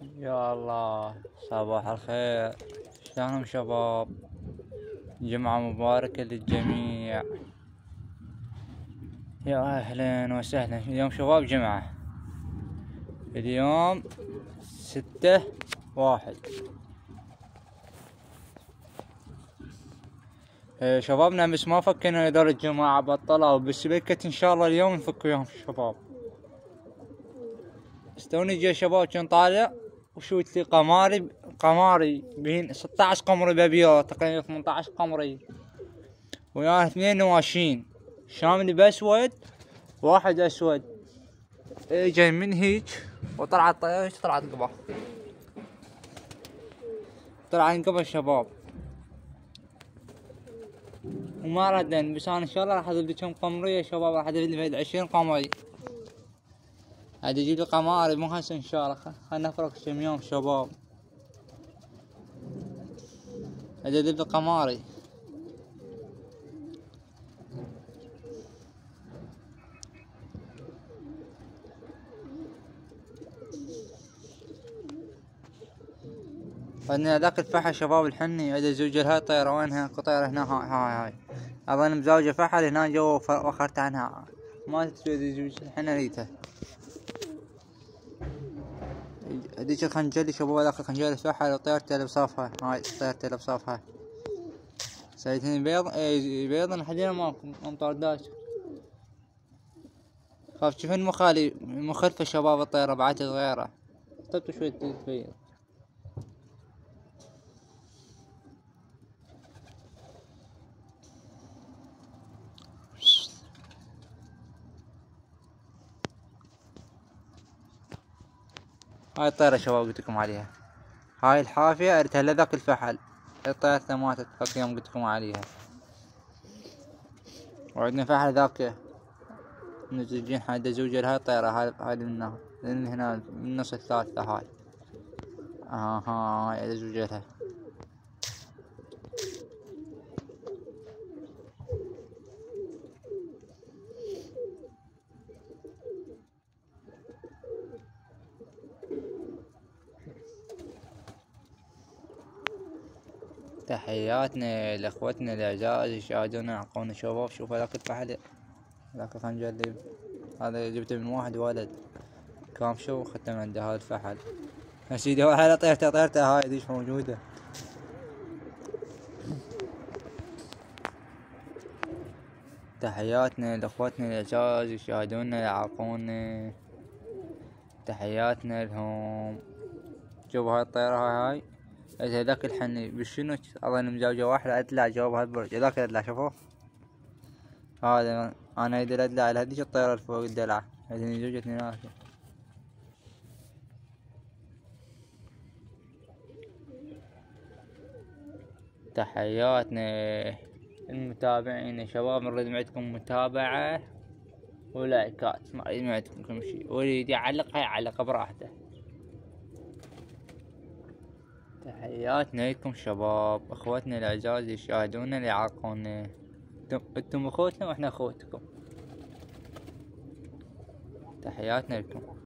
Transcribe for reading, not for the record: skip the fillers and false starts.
يا الله، صباح الخير. شلونكم شباب؟ جمعة مباركة للجميع. يا أهلا وسهلا. اليوم شباب جمعة، اليوم 6/1. شبابنا بس ما فكنا هذول الجماعة بطلوا، بس بكت إن شاء الله اليوم نفك وياهم شباب. استوني جاي شباب كان طالع وشوت لي قماري بين 16 قمري بابيض تقريبا 18 قمري، ويانا 2 نواشين شامل بأسود واحد أسود. جاي من هيج وطلعت طيارة، طلعت قبه، طلعت قبه شباب وما ردن. بس أنا إن شاء الله راح أذبح كم قمرية شباب، راح أذبح 20 قمري. عاد أجيب لي قماري مو هسه إن شاء الله. خلنا نفرق كم يوم شباب، عاد أذبح قماري. عندنا ذاك الفحل شباب الحني، عاد زوج هاي الطيارة وينها؟ طيارة هنا، هاي أظن مزوجة فحل هنا جوا وخرت عنها، ما تدري زوج الحنة ريته. هذيك الخنجلي شباب، ذاك الخنجلي الفحل وطيارته اللي بصافها، هاي طيارته اللي بصافها. سايتين بيض، بيض لحدين ماكو مطاردات. خاف تشوفين مخالفة شباب الطيارة بعد صغيرة، طبت شوية بيض. هاي الطيارة شباب قلت لكم عليها، هاي الحافية ارتها لذاك الفحل، الطيارة ماتت ذاك يوم قلت لكم عليها. وعندنا فحل ذاك مزوجين حدا زوجة لهاي الطيارة، هاي منها من هنا من النص الثالثة هاي. هاي زوجة لها. تحياتنا لاخوتنا الاعزاء اللي يشاهدونا يعقونا شباب. شوف هذاك الفحل، هذاك الخنجر هذا جبته من واحد ولد كام شو وختم عنده هذا الفحل. يا سيدي على طيرته هاي ديش موجودة. تحياتنا لاخوتنا الاعزاء يشاهدونا يعاقونا، تحياتنا لهم. شوف هاي الطيارة هاي هذاك الحني بشنو اظن مزوجة واحدة ادلع جواب هالبرج، هذاك الادلع شوفوه، هذا انا يدي الادلع على هذيك الطيارة اللي فوق الدلعة، هذين زوجتني ناس. تحياتنا المتابعين يا شباب، نريد عندكم متابعة ولايكات، ما اريد عندكم كل شيء، واللي يريد يعلق يعلق براحته. تحياتنا لكم شباب، اخواتنا الاعزاء اللي يشاهدونا اللي يعاقونا. انتم اخوتنا واحنا اخوتكم. تحياتنا لكم.